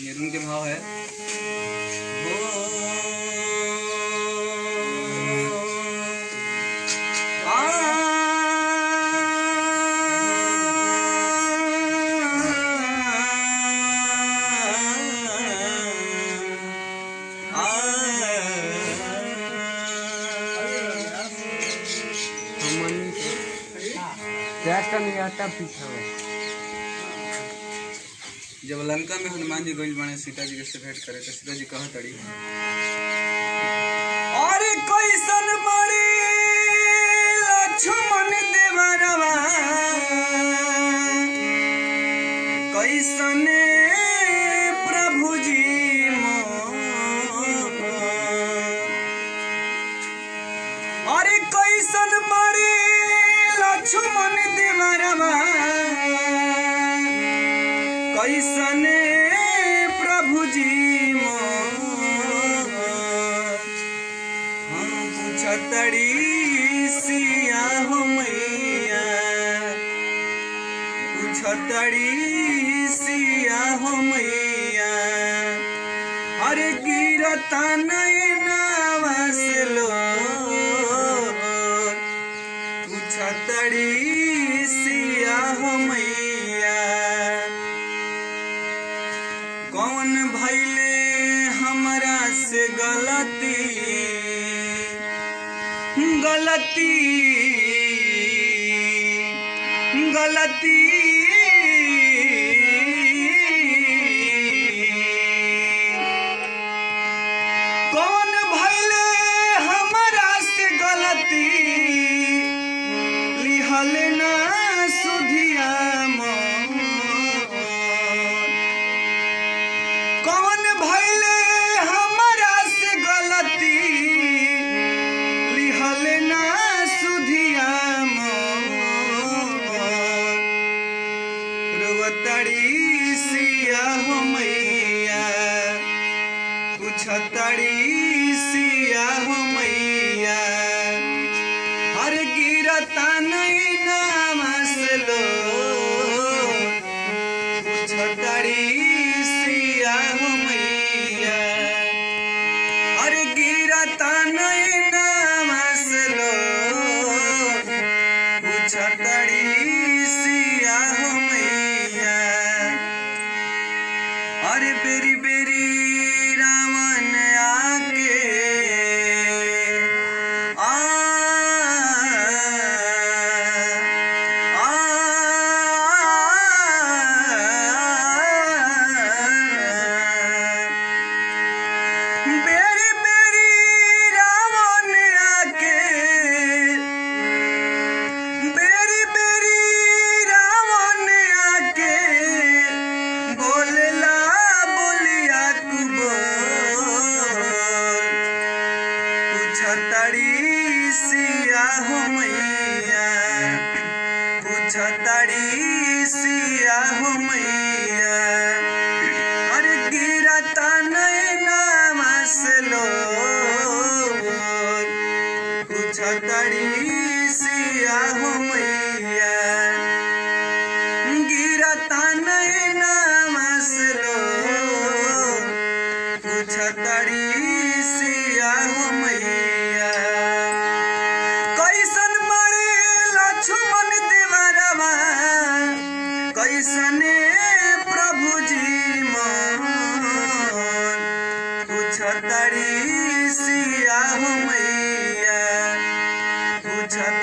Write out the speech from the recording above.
ये रूम के भाव है जब लंका में हनुमान जी गइल बाणे सीता जी से भेंट करे तो सीता जी कहत अड़ी अरे कैसन मरे लक्ष्मण देवरवा कैसन प्रभु जी अरे कैसन मरे लक्ष्मण देवरवा कैसन प्रभु जी हम पूछतड़ी सिया हो मैया पूछतड़ी सिया हो मैया अरे गिरता नैनावा से लो पूछतड़ी सिया हो मैया कौन भइले हमरा से गलती गलती गलती कौन भइले हमरा से गलती लिहल ना सुधिया कौन भइले हमरा से गलती लिहल ना सुधिया रोवतड़ी सिया हो मैया पूछतड़ी सिया हो मैया हर गिरता नहीं नाम से लो पूछतड़ी सिया हो मैया अरे गिरता नहीं नाम से लो पूछतड़ी सिया हो मैया अरे बेरी बेरी रावण आके पूछतड़ी सिया हो मैया पूछतड़ी सिया हो मैया अरे गिरता नैनावा से लो पूछतड़ी सिया हो मैया गिरता नैनावा से लो पूछतड़ी सिया हो मैया कैसन मरे लक्ष्मण देवरवा कैसन प्रभु जी पूछतड़ी सिया हो मैया पूछत